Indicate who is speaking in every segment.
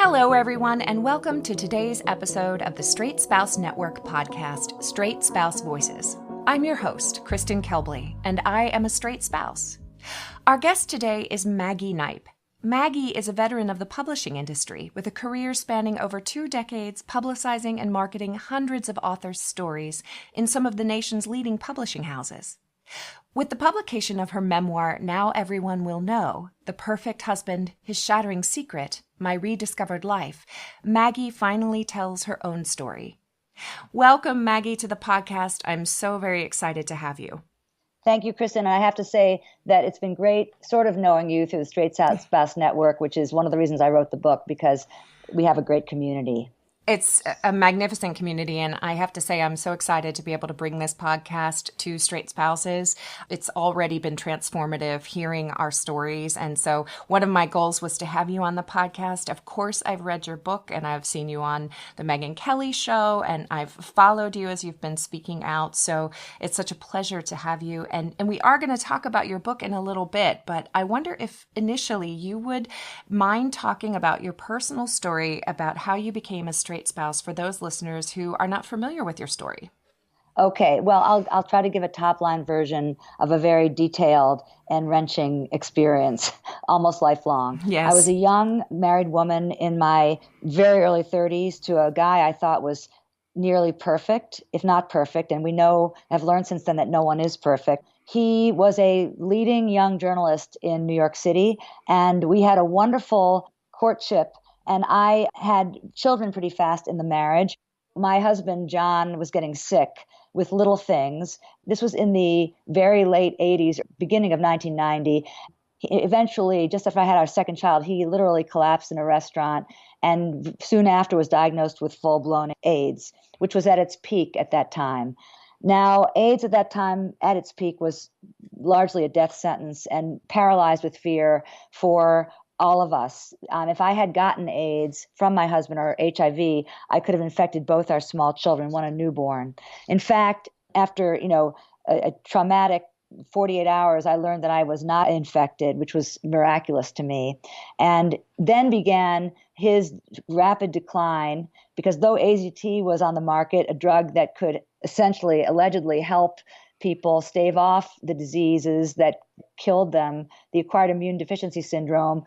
Speaker 1: Hello, everyone, and welcome to today's episode of the Straight Spouse Network podcast, Straight Spouse Voices. I'm your host, Kristin Kalbli, and I am a straight spouse. Our guest today is Maggie Kneip. Maggie is a veteran of the publishing industry with a career spanning over 2 decades, publicizing and marketing hundreds of authors' stories in some of the nation's leading publishing houses. With the publication of her memoir, Now Everyone Will Know, The Perfect Husband, His Shattering Secret, My Rediscovered Life, Maggie finally tells her own story. Welcome, Maggie, to the podcast. I'm so very excited to have you.
Speaker 2: Thank you, Kristin. And I have to say that it's been great sort of knowing you through the Straight Spouse Network, which is one of the reasons I wrote the book, because we have a great community.
Speaker 1: It's a magnificent community, and I have to say I'm so excited to be able to bring this podcast to straight spouses. It's already been transformative hearing our stories, and so one of my goals was to have you on the podcast. Of course, I've read your book, and I've seen you on the Megyn Kelly show, and I've followed you as you've been speaking out, so it's such a pleasure to have you. And we are going to talk about your book in a little bit, but I wonder if initially you would mind talking about your personal story about how you became a straight spouse for those listeners who are not familiar with your story.
Speaker 2: Okay, well, I'll try to give a top-line version of a very detailed and wrenching experience, almost lifelong.
Speaker 1: Yes.
Speaker 2: I was a young married woman in my very early 30s to a guy I thought was nearly perfect, if not perfect, and I've learned since then that no one is perfect. He was a leading young journalist in New York City, and we had a wonderful courtship. And I had children pretty fast in the marriage. My husband, John, was getting sick with little things. This was in the very late 80s, beginning of 1990. Eventually, just after I had our second child, he literally collapsed in a restaurant and soon after was diagnosed with full-blown AIDS, which was at its peak at that time. Now, AIDS at that time, at its peak, was largely a death sentence and paralyzed with fear for all of us. If I had gotten AIDS from my husband or HIV, I could have infected both our small children, one a newborn. In fact, after a traumatic 48 hours, I learned that I was not infected, which was miraculous to me. And then began his rapid decline, because though AZT was on the market, a drug that could essentially, allegedly help people stave off the diseases that killed them, the acquired immune deficiency syndrome.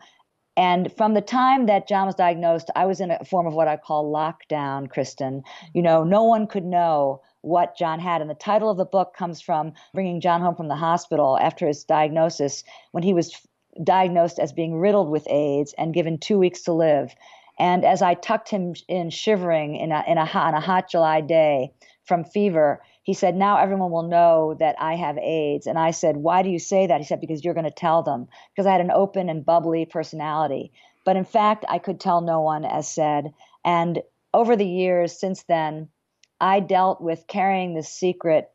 Speaker 2: And from the time that John was diagnosed, I was in a form of what I call lockdown, Kristin. No one could know what John had. And the title of the book comes from bringing John home from the hospital after his diagnosis, when he was diagnosed as being riddled with AIDS and given 2 weeks to live. And as I tucked him in shivering on a hot July day from fever, he said, "Now everyone will know that I have AIDS." And I said, "Why do you say that?" He said, "Because you're going to tell them." Because I had an open and bubbly personality. But in fact, I could tell no one, as said. And over the years since then, I dealt with carrying this secret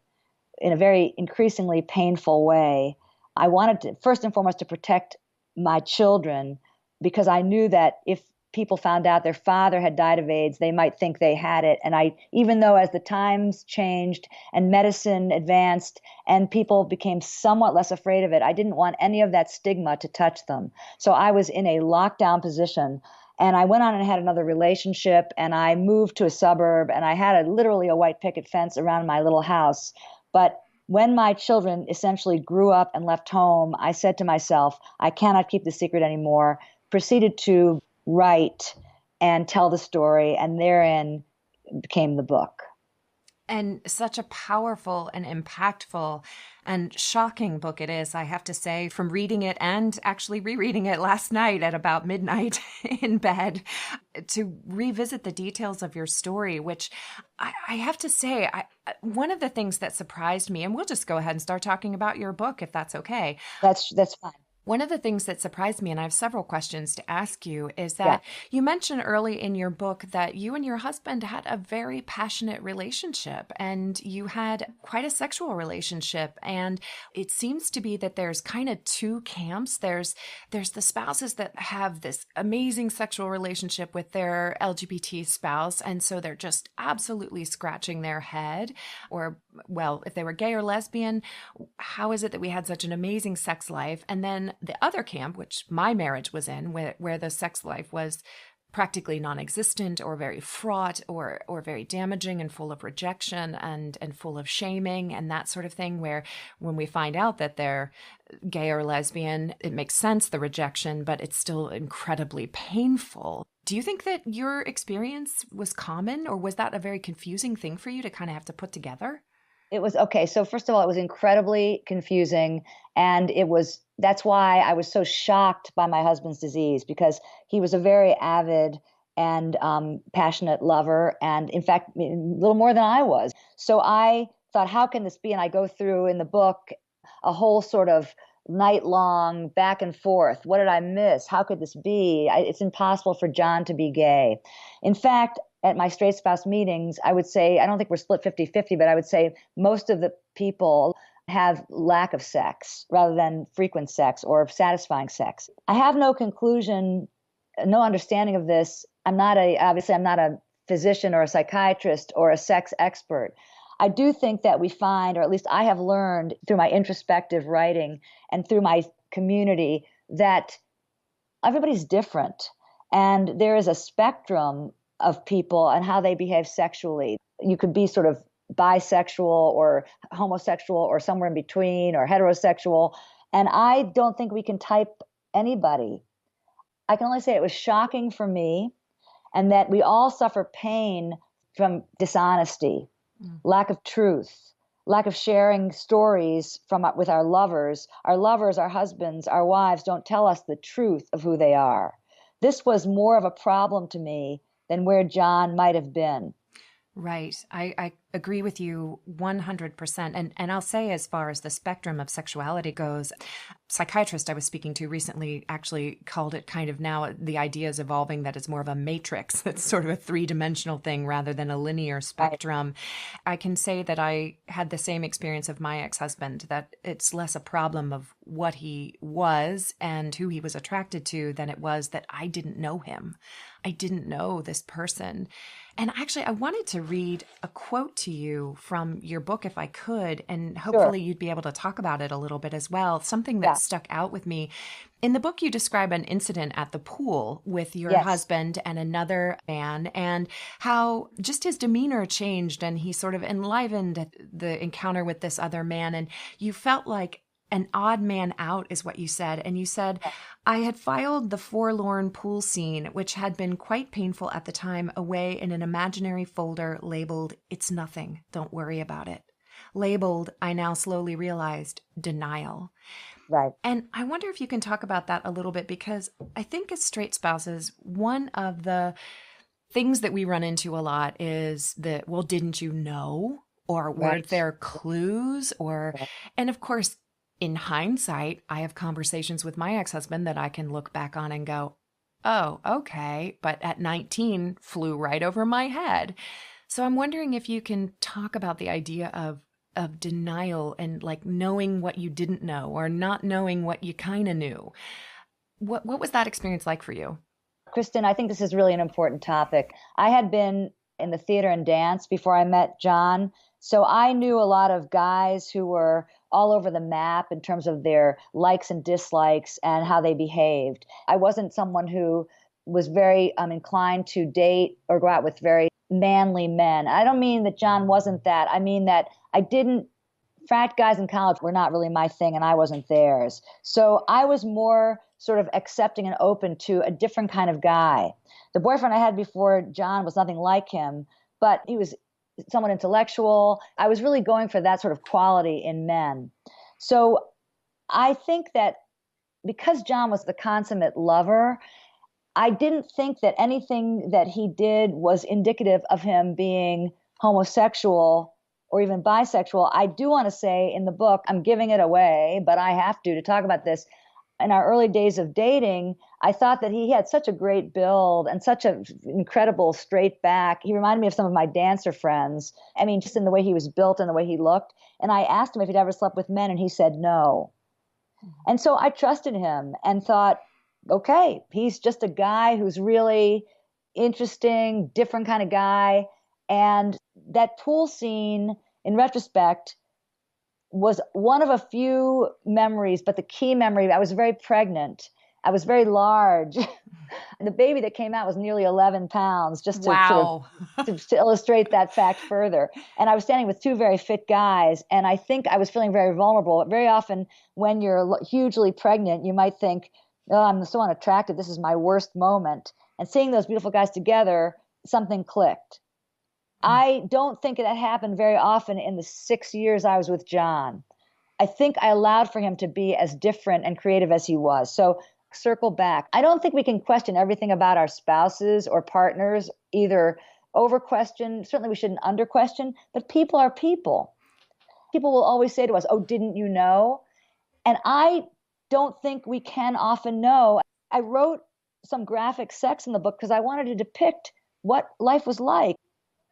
Speaker 2: in a very increasingly painful way. I wanted to, first and foremost, to protect my children, because I knew that if people found out their father had died of AIDS, they might think they had it. And even though as the times changed and medicine advanced and people became somewhat less afraid of it, I didn't want any of that stigma to touch them. So I was in a lockdown position. And I went on and had another relationship, and I moved to a suburb, and I had literally a white picket fence around my little house. But when my children essentially grew up and left home, I said to myself, I cannot keep the secret anymore. Proceeded to write and tell the story, and therein became the book.
Speaker 1: And such a powerful and impactful and shocking book it is, I have to say, from reading it and actually rereading it last night at about midnight in bed, to revisit the details of your story, which I have to say, one of the things that surprised me, and we'll just go ahead and start talking about your book, if that's okay.
Speaker 2: That's fine.
Speaker 1: One of the things that surprised me, and I have several questions to ask you, is that you mentioned early in your book that you and your husband had a very passionate relationship, and you had quite a sexual relationship. And it seems to be that there's kind of 2 camps. There's the spouses that have this amazing sexual relationship with their LGBT spouse, and so they're just absolutely scratching their head. Or, well, if they were gay or lesbian, how is it that we had such an amazing sex life? And then the other camp, which my marriage was in, where the sex life was practically non-existent or very fraught or very damaging and full of rejection and full of shaming and that sort of thing, where when we find out that they're gay or lesbian, it makes sense, the rejection, but it's still incredibly painful. Do you think that your experience was common, or was that a very confusing thing for you to kind of have to put together?
Speaker 2: It was okay. So first of all, it was incredibly confusing. And that's why I was so shocked by my husband's disease, because he was a very avid and passionate lover. And in fact, a little more than I was. So I thought, how can this be? And I go through in the book a whole sort of night-long back and forth. What did I miss? How could this be? It's impossible for John to be gay. In fact, at my straight spouse meetings, I would say, I don't think we're split 50-50, but I would say most of the people have lack of sex rather than frequent sex or satisfying sex. I have no conclusion, no understanding of this. Obviously I'm not a physician or a psychiatrist or a sex expert. I do think that we find, or at least I have learned through my introspective writing and through my community, that everybody's different. And there is a spectrum of people and how they behave sexually. You could be sort of bisexual or homosexual or somewhere in between or heterosexual. And I don't think we can type anybody. I can only say it was shocking for me, and that we all suffer pain from dishonesty, lack of truth, lack of sharing stories with our lovers. Our lovers, our husbands, our wives don't tell us the truth of who they are. This was more of a problem to me than where John might have been.
Speaker 1: Right. I agree with you 100%. And I'll say, as far as the spectrum of sexuality goes, psychiatrist I was speaking to recently actually called it kind of, now the idea is evolving that it's more of a matrix. It's sort of a three-dimensional thing rather than a linear spectrum. Right. I can say that I had the same experience of my ex-husband, that it's less a problem of what he was and who he was attracted to than it was that I didn't know him. I didn't know this person. And actually, I wanted to read a quote to you from your book, if I could, and hopefully You'd be able to talk about it a little bit as well. Something that stuck out with me. In the book, you describe an incident at the pool with your husband and another man, and how just his demeanor changed, and he sort of enlivened the encounter with this other man, and you felt like an odd man out, is what you said. And you said, I had filed the forlorn pool scene, which had been quite painful at the time, away in an imaginary folder labeled, "It's nothing, don't worry about it." Labeled, I now slowly realized, denial.
Speaker 2: Right.
Speaker 1: And I wonder if you can talk about that a little bit, because I think as straight spouses, one of the things that we run into a lot is that, well, didn't you know? Or were there clues? Or, and of course, in hindsight, I have conversations with my ex-husband that I can look back on and go, oh, okay, but at 19 flew right over my head. So I'm wondering if you can talk about the idea of denial and like knowing what you didn't know or not knowing what you kind of knew. What was that experience like for you?
Speaker 2: Kristin, I think this is really an important topic. I had been in the theater and dance before I met John. So I knew a lot of guys who were all over the map in terms of their likes and dislikes and how they behaved. I wasn't someone who was very inclined to date or go out with very manly men. I don't mean that John wasn't that. I mean that frat guys in college were not really my thing, and I wasn't theirs. So I was more sort of accepting and open to a different kind of guy. The boyfriend I had before John was nothing like him, but he was somewhat intellectual. I was really going for that sort of quality in men. So I think that because John was the consummate lover, I didn't think that anything that he did was indicative of him being homosexual or even bisexual. I do want to say in the book, I'm giving it away, but I have to talk about this. In our early days of dating, I thought that he had such a great build and such an incredible straight back. He reminded me of some of my dancer friends. I mean, just in the way he was built and the way he looked. And I asked him if he'd ever slept with men, and he said no. And so I trusted him and thought, okay, he's just a guy who's really interesting, different kind of guy. And that pool scene, in retrospect, was one of a few memories, but the key memory, I was very pregnant. I was very large. The baby that came out was nearly 11 pounds, just to
Speaker 1: Wow.
Speaker 2: to illustrate that fact further. And I was standing with two very fit guys, and I think I was feeling very vulnerable. Very often when you're hugely pregnant, you might think, oh, I'm so unattractive. This is my worst moment. And seeing those beautiful guys together, something clicked. I don't think that happened very often in the 6 years I was with John. I think I allowed for him to be as different and creative as he was. So circle back. I don't think we can question everything about our spouses or partners, either over question. Certainly we shouldn't under question, but people are people. People will always say to us, oh, didn't you know? And I don't think we can often know. I wrote some graphic sex in the book because I wanted to depict what life was like.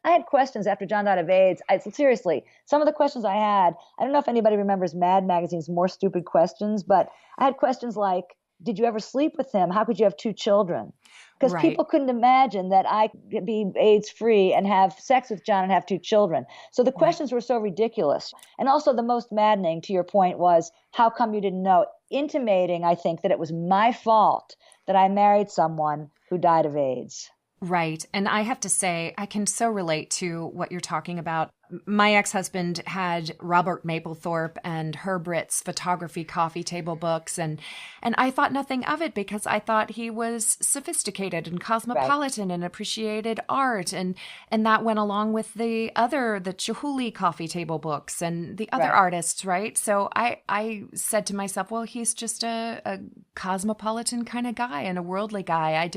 Speaker 2: I had questions after John died of AIDS. Seriously, some of the questions I had, I don't know if anybody remembers Mad Magazine's More Stupid Questions, but I had questions like, did you ever sleep with him? How could you have two children? Because people couldn't imagine that I could be AIDS free and have sex with John and have two children. So the questions were so ridiculous. And also the most maddening, to your point, was how come you didn't know? Intimating, I think, that it was my fault that I married someone who died of AIDS.
Speaker 1: Right. And I have to say, I can so relate to what you're talking about. My ex-husband had Robert Mapplethorpe and Herbert's photography coffee table books, and I thought nothing of it because I thought he was sophisticated and cosmopolitan and appreciated art, and that went along with the Chihuly coffee table books and the other artists, right? So I said to myself, well, he's just a cosmopolitan kind of guy and a worldly guy. It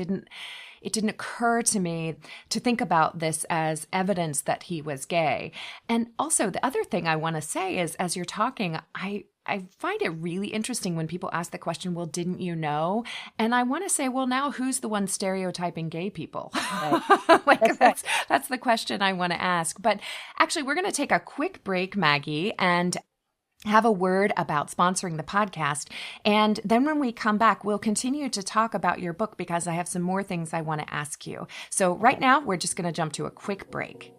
Speaker 1: didn't occur to me to think about this as evidence that he was gay. And also the other thing I want to say is, as you're talking, I find it really interesting when people ask the question, well, didn't you know? And I want to say, well, now who's the one stereotyping gay people? Right. That's the question I want to ask. But actually, we're going to take a quick break, Maggie, and have a word about sponsoring the podcast. And then when we come back, we'll continue to talk about your book because I have some more things I want to ask you. So right now, we're just going to jump to a quick break.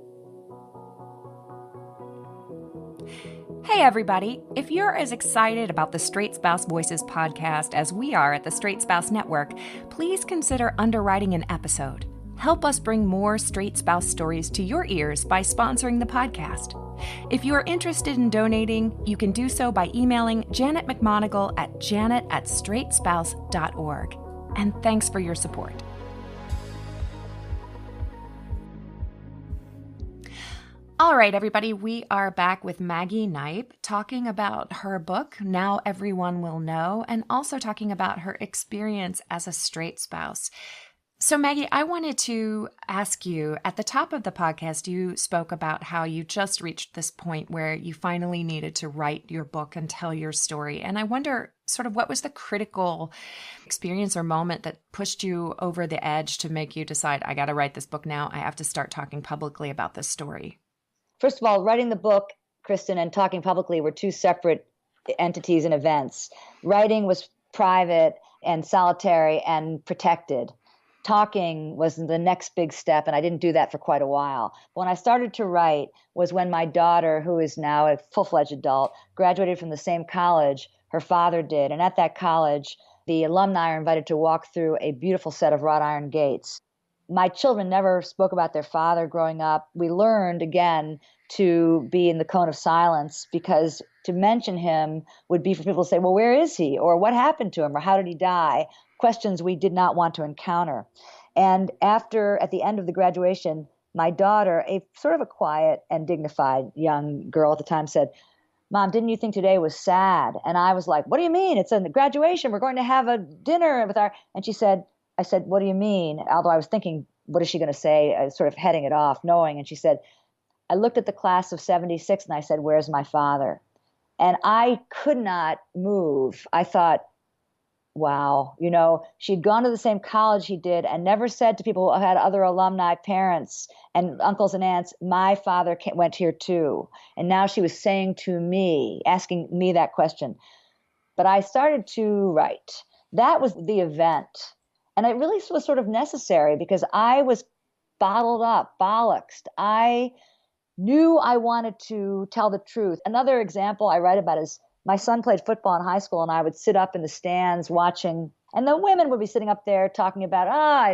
Speaker 1: Hey, everybody. If you're as excited about the Straight Spouse Voices podcast as we are at the Straight Spouse Network, please consider underwriting an episode. Help us bring more straight spouse stories to your ears by sponsoring the podcast. If you are interested in donating, you can do so by emailing Janet McMonigal at janet@straightspouse.org. And thanks for your support. All right, everybody, we are back with Maggie Kneip talking about her book, Now Everyone Will Know, and also talking about her experience as a straight spouse. So Maggie, I wanted to ask you, at the top of the podcast, you spoke about how you just reached this point where you finally needed to write your book and tell your story. And I wonder sort of what was the critical experience or moment that pushed you over the edge to make you decide, I got to write this book now. I have to start talking publicly about this story.
Speaker 2: First of all, writing the book, Kristin, and talking publicly were two separate entities and events. Writing was private and solitary and protected. Talking was the next big step, and I didn't do that for quite a while. When I started to write was when my daughter, who is now a full-fledged adult, graduated from the same college her father did. And at that college, the alumni are invited to walk through a beautiful set of wrought iron gates. My children never spoke about their father growing up. We learned, again, to be in the cone of silence because to mention him would be for people to say, well, where is he? Or what happened to him? Or how did he die? Questions we did not want to encounter. And at the end of the graduation, my daughter, a sort of a quiet and dignified young girl at the time, said, Mom, didn't you think today was sad? And I was like, what do you mean? It's a graduation. We're going to have a dinner with I said, what do you mean? Although I was thinking, what is she going to say? I was sort of heading it off, knowing. And she said, I looked at the class of 76 and I said, where's my father? And I could not move. I thought, wow, she'd gone to the same college he did and never said to people who had other alumni parents and uncles and aunts, my father went here too. And now she was saying to me, asking me that question. But I started to write. That was the event. And it really was sort of necessary because I was bottled up, bollocksed. I knew I wanted to tell the truth. Another example I write about is my son played football in high school, and I would sit up in the stands watching And the women would be sitting up there talking about,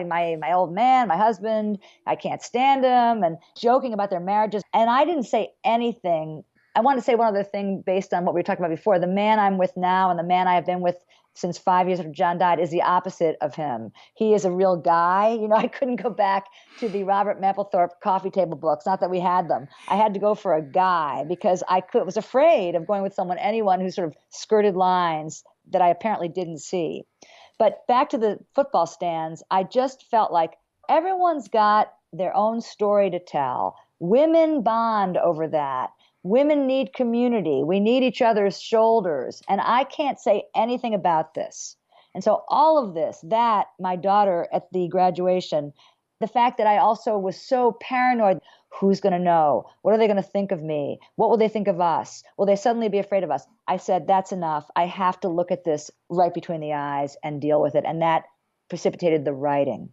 Speaker 2: my old man, my husband, I can't stand him, and joking about their marriages. And I didn't say anything. I want to say one other thing based on what we were talking about before. The man I'm with now and the man I have been with since 5 years after John died is the opposite of him. He is a real guy. I couldn't go back to the Robert Mapplethorpe coffee table books. Not that we had them. I had to go for a guy because was afraid of going with anyone who sort of skirted lines that I apparently didn't see. But back to the football stands, I just felt like everyone's got their own story to tell. Women bond over that. Women need community. We need each other's shoulders. And I can't say anything about this. And so all of this, that my daughter at the graduation, the fact that I also was so paranoid, who's going to know? What are they going to think of me? What will they think of us? Will they suddenly be afraid of us? I said, that's enough. I have to look at this right between the eyes and deal with it. And that precipitated the writing.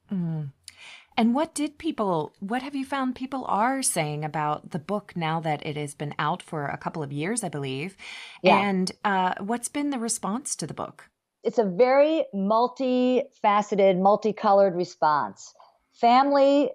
Speaker 1: Mm. And what have you found people are saying about the book now that it has been out for a couple of years, I believe? Yeah. And what's been the response to the book?
Speaker 2: It's a very multifaceted, multicolored response. Family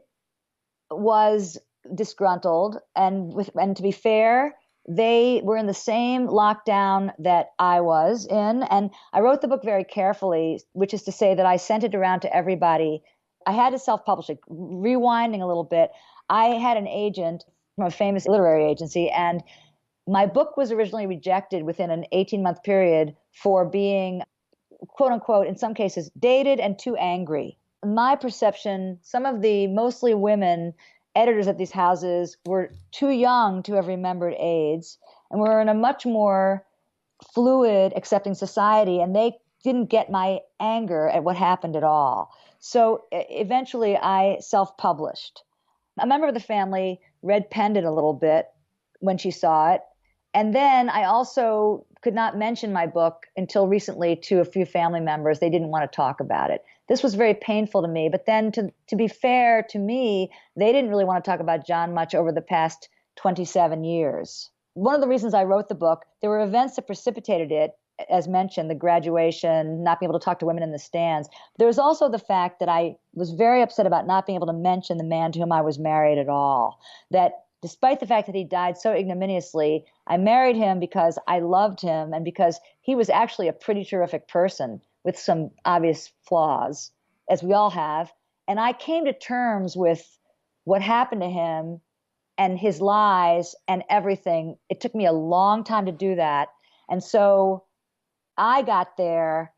Speaker 2: was disgruntled, and to be fair, they were in the same lockdown that I was in. And I wrote the book very carefully, which is to say that I sent it around to everybody. I had to self-publish it. Rewinding a little bit, I had an agent from a famous literary agency, and my book was originally rejected within an 18-month period for being, quote unquote, in some cases, dated and too angry. My perception, some of the mostly women editors at these houses were too young to have remembered AIDS, and were in a much more fluid, accepting society, and they didn't get my anger at what happened at all. So eventually I self-published. A member of the family red-penned it a little bit when she saw it. And then I also could not mention my book until recently to a few family members. They didn't want to talk about it. This was very painful to me. But then to be fair to me, they didn't really want to talk about John much over the past 27 years. One of the reasons I wrote the book, there were events that precipitated it. As mentioned, the graduation, not being able to talk to women in the stands. There was also the fact that I was very upset about not being able to mention the man to whom I was married at all. That despite the fact that he died so ignominiously, I married him because I loved him and because he was actually a pretty terrific person with some obvious flaws, as we all have. And I came to terms with what happened to him and his lies and everything. It took me a long time to do that. And so I got there,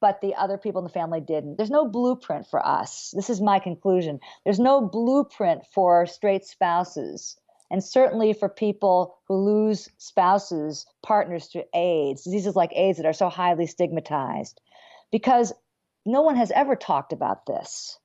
Speaker 2: but the other people in the family didn't. There's no blueprint for us. This is my conclusion. There's no blueprint for straight spouses, and certainly for people who lose spouses, partners to AIDS, diseases like AIDS that are so highly stigmatized, because no one has ever talked about this.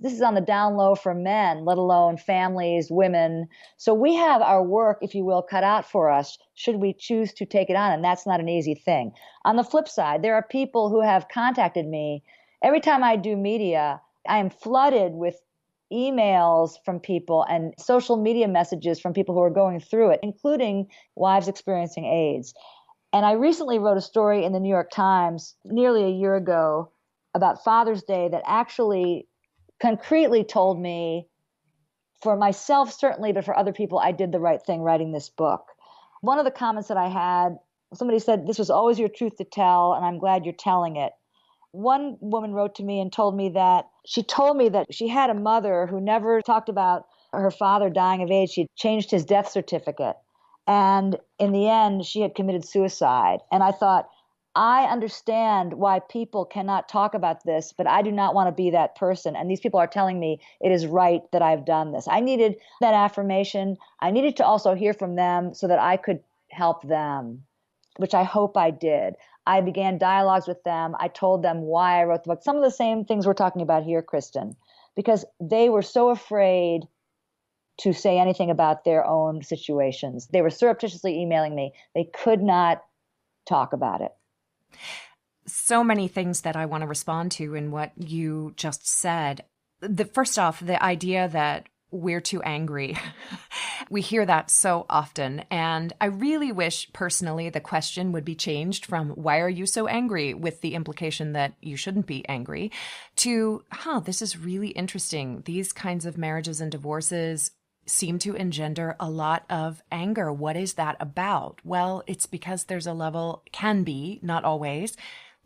Speaker 2: This is on the down low for men, let alone families, women. So we have our work, if you will, cut out for us should we choose to take it on, and that's not an easy thing. On the flip side, there are people who have contacted me. Every time I do media, I am flooded with emails from people and social media messages from people who are going through it, including wives experiencing AIDS. And I recently wrote a story in the New York Times nearly a year ago about Father's Day that actually concretely told me, for myself certainly, but for other people, I did the right thing writing this book. One of the comments that I had, somebody said, this was always your truth to tell, and I'm glad you're telling it. One woman wrote to me and told me that she had a mother who never talked about her father dying of AIDS. She had changed his death certificate. And in the end, she had committed suicide. And I thought, I understand why people cannot talk about this, but I do not want to be that person. And these people are telling me it is right that I've done this. I needed that affirmation. I needed to also hear from them so that I could help them, which I hope I did. I began dialogues with them. I told them why I wrote the book. Some of the same things we're talking about here, Kristin, because they were so afraid to say anything about their own situations. They were surreptitiously emailing me. They could not talk about it.
Speaker 1: So many things that I want to respond to in what you just said. First off, the idea that we're too angry. We hear that so often. And I really wish personally the question would be changed from why are you so angry, with the implication that you shouldn't be angry, to, this is really interesting. These kinds of marriages and divorces seem to engender a lot of anger. What is that about? Well, it's because there's a level, can be, not always,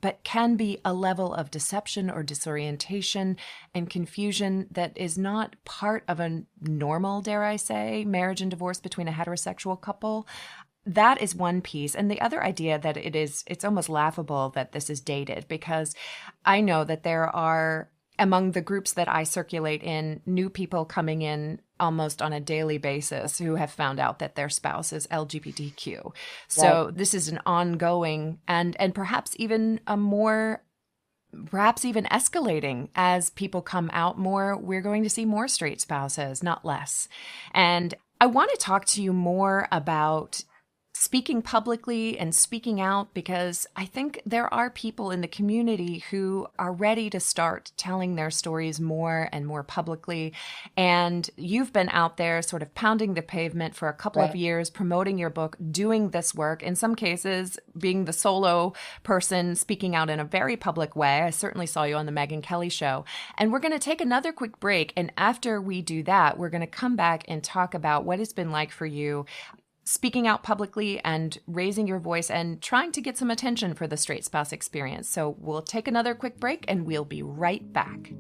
Speaker 1: but can be a level of deception or disorientation and confusion that is not part of a normal, dare I say, marriage and divorce between a heterosexual couple. That is one piece. And the other idea that it's almost laughable that this is dated, because I know that there are, among the groups that I circulate in, new people coming in almost on a daily basis who have found out that their spouse is LGBTQ. So This is an ongoing and perhaps even escalating as people come out more. We're going to see more straight spouses, not less. And I want to talk to you more about speaking publicly and speaking out, because I think there are people in the community who are ready to start telling their stories more and more publicly. And you've been out there sort of pounding the pavement for a couple of years, promoting your book, doing this work, in some cases being the solo person speaking out in a very public way. I certainly saw you on the Megyn Kelly show. And we're going to take another quick break. And after we do that, we're going to come back and talk about what it's been like for you speaking out publicly and raising your voice and trying to get some attention for the straight spouse experience. So we'll take another quick break and we'll be right back.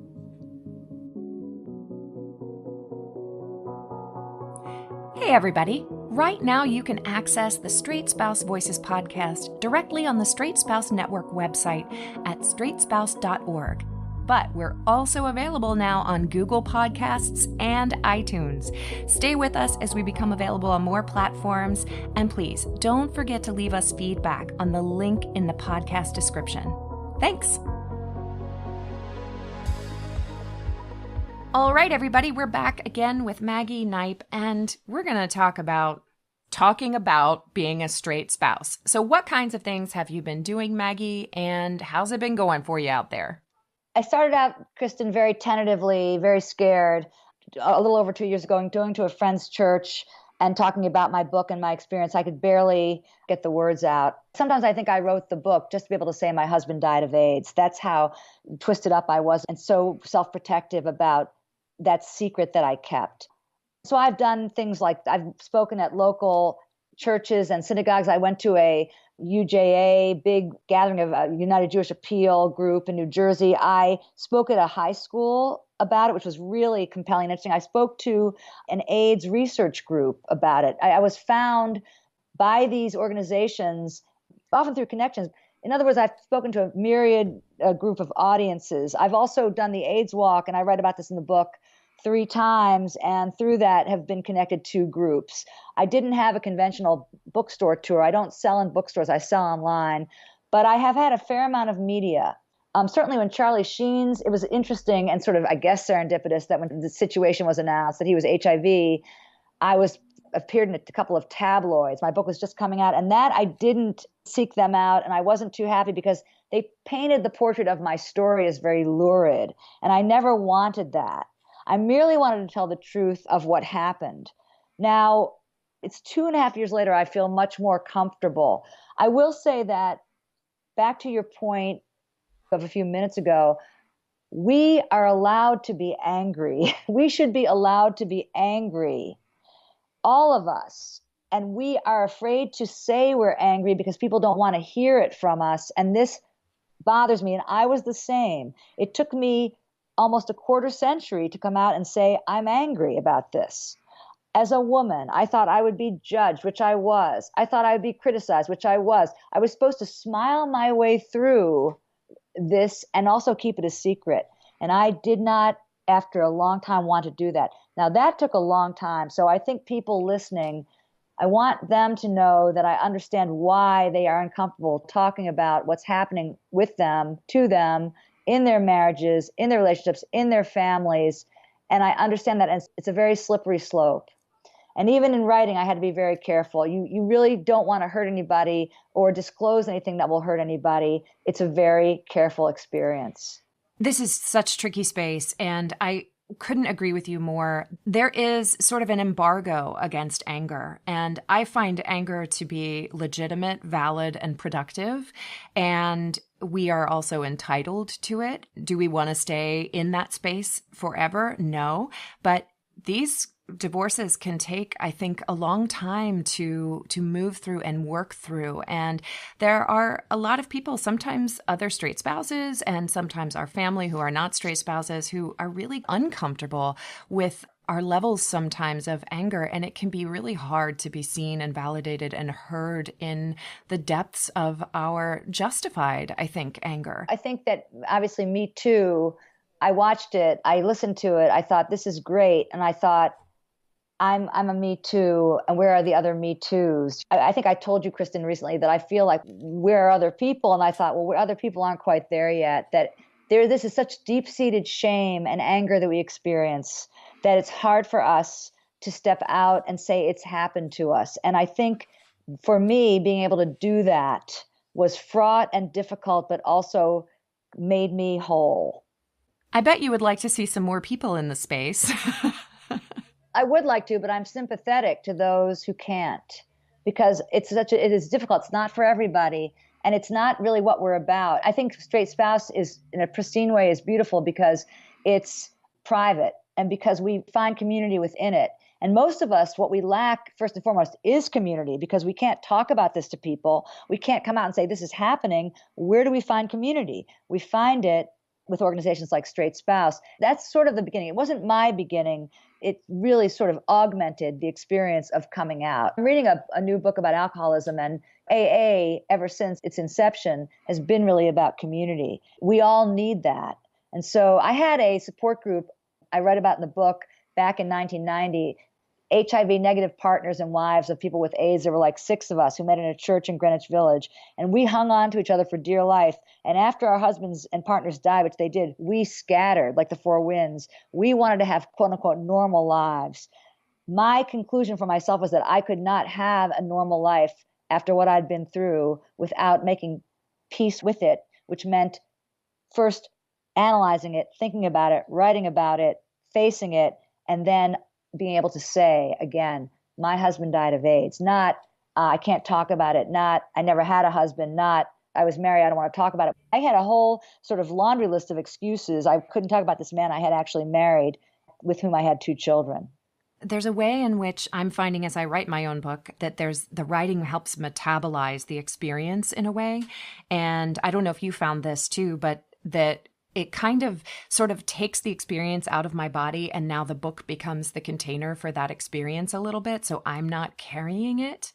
Speaker 1: Hey, everybody. Right now, you can access the Straight Spouse Voices podcast directly on the Straight Spouse Network website at straightspouse.org. But we're also available now on Google Podcasts and iTunes. Stay with us as we become available on more platforms. And please don't forget to leave us feedback on the link in the podcast description. Thanks. All right, everybody, we're back again with Maggie Kneip, and we're going to talking about being a straight spouse. So what kinds of things have you been doing, Maggie, and how's it been going for you out there?
Speaker 2: I started out, Kristin, very tentatively, very scared, a little over 2 years ago, going to a friend's church and talking about my book and my experience. I could barely get the words out. Sometimes I think I wrote the book just to be able to say my husband died of AIDS. That's how twisted up I was and so self-protective about that secret that I kept. So I've done things like I've spoken at local churches and synagogues. I went to a UJA, big gathering of a United Jewish Appeal group in New Jersey. I spoke at a high school about it, which was really compelling and interesting. I spoke to an AIDS research group about it. I was found by these organizations, often through connections. In other words, I've spoken to a myriad group of audiences. I've also done the AIDS walk, and I write about this in the book, 3 times, and through that have been connected to groups. I didn't have a conventional bookstore tour. I don't sell in bookstores. I sell online. But I have had a fair amount of media. Certainly when Charlie Sheen's, it was interesting and sort of, I guess, serendipitous that when the situation was announced that he was HIV, I appeared in a couple of tabloids. My book was just coming out, and that I didn't seek them out, and I wasn't too happy because they painted the portrait of my story as very lurid, and I never wanted that. I merely wanted to tell the truth of what happened. Now, it's 2.5 years later, I feel much more comfortable. I will say that, back to your point of a few minutes ago, we are allowed to be angry. We should be allowed to be angry, all of us. And we are afraid to say we're angry because people don't want to hear it from us. And this bothers me. And I was the same. It took me almost a quarter century to come out and say, I'm angry about this. As a woman, I thought I would be judged, which I was. I thought I would be criticized, which I was. I was supposed to smile my way through this and also keep it a secret. And I did not, after a long time, want to do that. Now, that took a long time. So I think people listening, I want them to know that I understand why they are uncomfortable talking about what's happening with them, to them, in their marriages, in their relationships, in their families. And I understand that it's a very slippery slope. And even in writing, I had to be very careful. You really don't want to hurt anybody or disclose anything that will hurt anybody. It's a very careful experience.
Speaker 1: This is such tricky space. And I couldn't agree with you more. There is sort of an embargo against anger, and I find anger to be legitimate, valid, and productive. And we are also entitled to it. Do we want to stay in that space forever? No. But these divorces can take, I think, a long time to move through and work through. And there are a lot of people, sometimes other straight spouses and sometimes our family who are not straight spouses, who are really uncomfortable with our levels sometimes of anger. And it can be really hard to be seen and validated and heard in the depths of our justified, I think, anger.
Speaker 2: I think that obviously Me Too, I watched it, I listened to it, I thought this is great. And I thought, I'm a Me Too, and where are the other Me Toos? I think I told you, Kristin, recently that I feel like where are other people? And I thought, well, other people aren't quite there yet. This is such deep-seated shame and anger that we experience that it's hard for us to step out and say it's happened to us. And I think for me, being able to do that was fraught and difficult, but also made me whole.
Speaker 1: I bet you would like to see some more people in the space.
Speaker 2: I would like to, but I'm sympathetic to those who can't, because it is difficult. It's not for everybody, and it's not really what we're about. I think Straight Spouse is, in a pristine way, is beautiful because it's private and because we find community within it. And most of us, what we lack, first and foremost, is community, because we can't talk about this to people. We can't come out and say, this is happening. Where do we find community? We find it with organizations like Straight Spouse. That's sort of the beginning. It wasn't my beginning. It really sort of augmented the experience of coming out. I'm reading a new book about alcoholism, and AA, ever since its inception, has been really about community. We all need that. And so I had a support group I read about in the book back in 1990, HIV negative partners and wives of people with AIDS. There were like 6 of us who met in a church in Greenwich Village, and we hung on to each other for dear life. And after our husbands and partners died, which they did, we scattered like the 4 winds. We wanted to have quote unquote normal lives. My conclusion for myself was that I could not have a normal life after what I'd been through without making peace with it, which meant first analyzing it, thinking about it, writing about it, facing it, and then being able to say, again, my husband died of AIDS, not I can't talk about it, not I never had a husband, not I was married, I don't want to talk about it. I had a whole sort of laundry list of excuses. I couldn't talk about this man I had actually married with whom I had 2 children.
Speaker 1: There's a way in which I'm finding as I write my own book that the writing helps metabolize the experience in a way. And I don't know if you found this too, but that it kind of sort of takes the experience out of my body, and now the book becomes the container for that experience a little bit, so I'm not carrying it.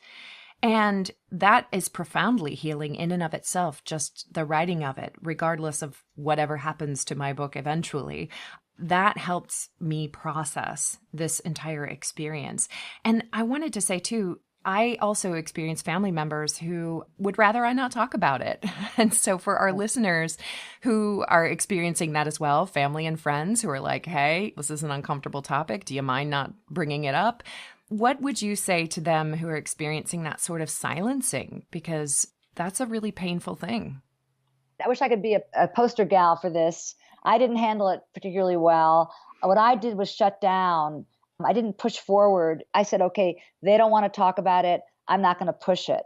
Speaker 1: And that is profoundly healing in and of itself, just the writing of it, regardless of whatever happens to my book eventually. That helps me process this entire experience. And I wanted to say too, I also experience family members who would rather I not talk about it. And so for our listeners who are experiencing that as well, family and friends who are like, hey, this is an uncomfortable topic. Do you mind not bringing it up? What would you say to them who are experiencing that sort of silencing? Because that's a really painful thing.
Speaker 2: I wish I could be a poster gal for this. I didn't handle it particularly well. What I did was shut down. I didn't push forward. I said, okay, they don't want to talk about it. I'm not going to push it.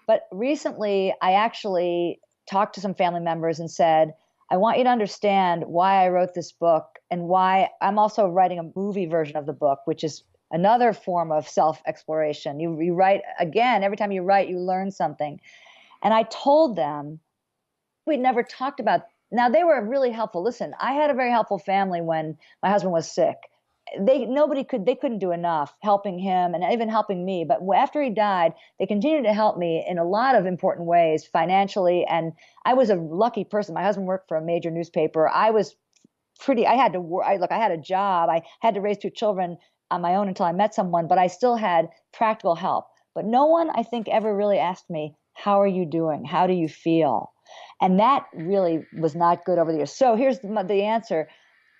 Speaker 2: But recently, I actually talked to some family members and said, I want you to understand why I wrote this book and why I'm also writing a movie version of the book, which is another form of self-exploration. You write, again, every time you write, you learn something. And I told them, we'd never talked about. Now, they were really helpful. Listen, I had a very helpful family when my husband was sick. They couldn't do enough helping him and even helping me. But after he died, they continued to help me in a lot of important ways financially. And I was a lucky person. My husband worked for a major newspaper. I had to work. I had a job. I had to raise 2 children on my own until I met someone, but I still had practical help. But no one, I think, ever really asked me, how are you doing? How do you feel? And that really was not good over the years. So here's the answer.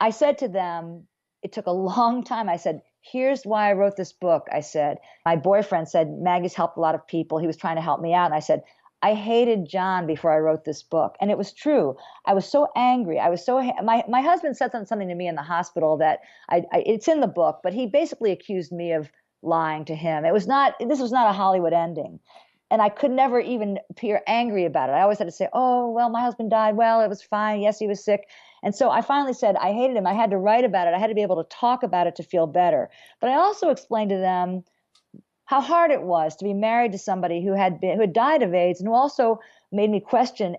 Speaker 2: I said to them, it took a long time. I said, here's why I wrote this book. I said, my boyfriend said, Maggie's helped a lot of people. He was trying to help me out. And I said, I hated John before I wrote this book. And it was true. I was so angry. My husband said something to me in the hospital that it's in the book, but he basically accused me of lying to him. This was not a Hollywood ending. And I could never even appear angry about it. I always had to say, oh, well, my husband died. Well, it was fine. Yes, he was sick. And so I finally said I hated him. I had to write about it. I had to be able to talk about it to feel better. But I also explained to them how hard it was to be married to somebody who had died of AIDS, and who also made me question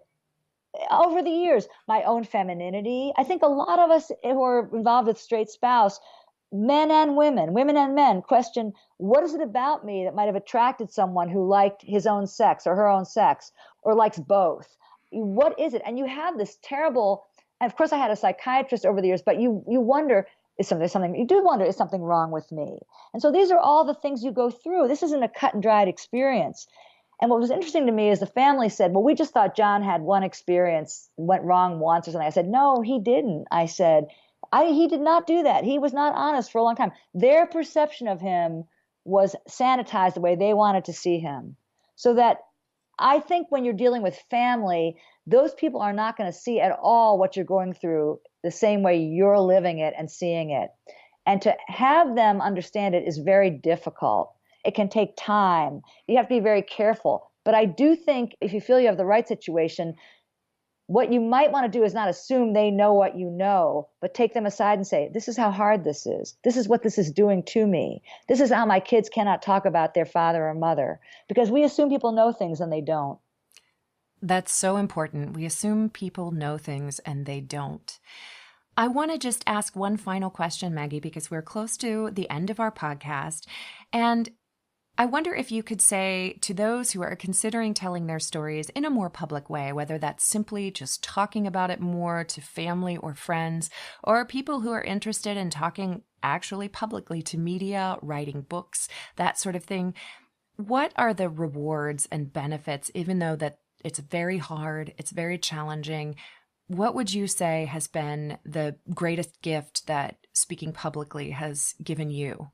Speaker 2: over the years my own femininity. I think a lot of us who are involved with straight spouse, men and women and men, question, what is it about me that might have attracted someone who liked his own sex or her own sex, or likes both? What is it? And you have this terrible, and of course I had a psychiatrist over the years, but you wonder, is something wrong with me? And so these are all the things you go through. This isn't a cut and dried experience. And what was interesting to me is the family said, well, we just thought John had one experience, went wrong once or something. I said, no, he didn't. I said, he did not do that. He was not honest for a long time. Their perception of him was sanitized the way they wanted to see him. So that I think when you're dealing with family, those people are not going to see at all what you're going through the same way you're living it and seeing it. And to have them understand it is very difficult. It can take time. You have to be very careful. But I do think if you feel you have the right situation, what you might want to do is not assume they know what you know, but take them aside and say, this is how hard this is. This is what this is doing to me. This is how my kids cannot talk about their father or mother. Because we assume people know things and they don't.
Speaker 1: That's so important. We assume people know things and they don't. I want to just ask one final question, Maggie, because we're close to the end of our podcast. And I wonder if you could say to those who are considering telling their stories in a more public way, whether that's simply just talking about it more to family or friends, or people who are interested in talking actually publicly to media, writing books, that sort of thing. What are the rewards and benefits, even though that it's very hard, it's very challenging? What would you say has been the greatest gift that speaking publicly has given you?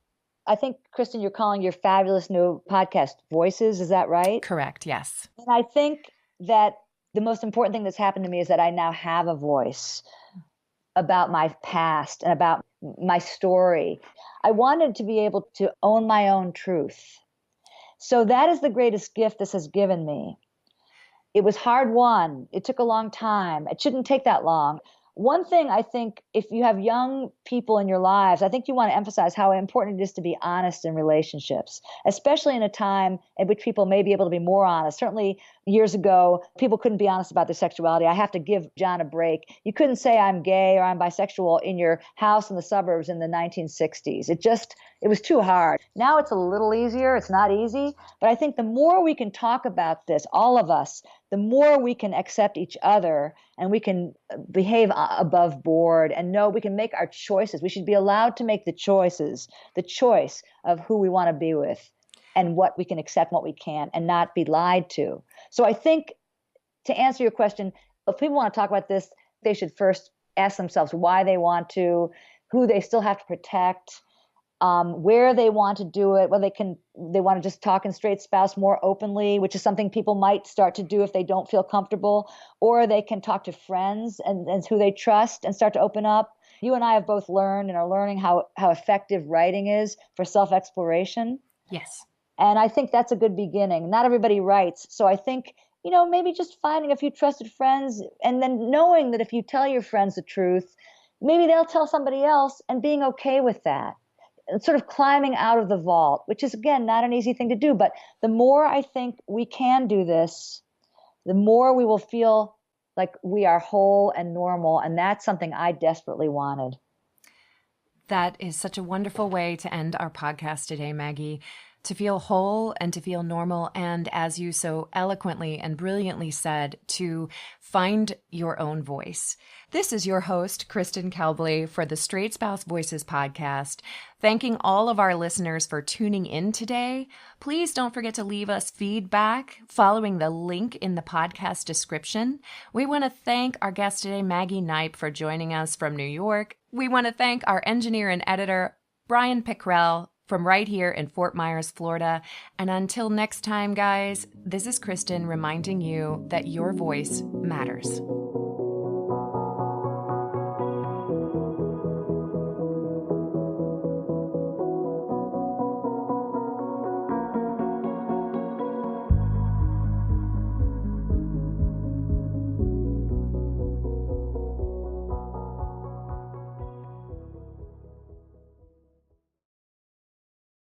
Speaker 2: I think, Kristin, you're calling your fabulous new podcast Voices. Is that right?
Speaker 1: Correct, yes.
Speaker 2: And I think that the most important thing that's happened to me is that I now have a voice about my past and about my story. I wanted to be able to own my own truth. So that is the greatest gift this has given me. It was hard won. It took a long time. It shouldn't take that long. One thing I think, if you have young people in your lives, I think you want to emphasize how important it is to be honest in relationships, especially in a time in which people may be able to be more honest. Certainly years ago, people couldn't be honest about their sexuality. I have to give John a break. You couldn't say I'm gay or I'm bisexual in your house in the suburbs in the 1960s. It was too hard. Now it's a little easier. It's not easy. But I think the more we can talk about this, all of us, the more we can accept each other and we can behave above board and know we can make our choices. We should be allowed to make the choice of who we want to be with and what we can accept and what we can't, and not be lied to. So I think, to answer your question, if people want to talk about this, they should first ask themselves why they want to, who they still have to protect, where they want to do it, whether they want to just talk in straight spouse more openly, which is something people might start to do if they don't feel comfortable, or they can talk to friends and who they trust and start to open up. You and I have both learned and are learning how effective writing is for self-exploration.
Speaker 1: Yes.
Speaker 2: And I think that's a good beginning. Not everybody writes. So I think, maybe just finding a few trusted friends and then knowing that if you tell your friends the truth, maybe they'll tell somebody else, and being okay with that. Sort of climbing out of the vault, which is, again, not an easy thing to do. But the more I think we can do this, the more we will feel like we are whole and normal. And that's something I desperately wanted.
Speaker 1: That is such a wonderful way to end our podcast today, Maggie. To feel whole and to feel normal, and as you so eloquently and brilliantly said, to find your own voice. This is your host, Kristin Kalbli, for the Straight Spouse Voices podcast. Thanking all of our listeners for tuning in today. Please don't forget to leave us feedback following the link in the podcast description. We want to thank our guest today, Maggie Kneip, for joining us from New York. We want to thank our engineer and editor, Brian Pickrell. from right here in Fort Myers, Florida. And until next time, guys, this is Kristin reminding you that your voice matters.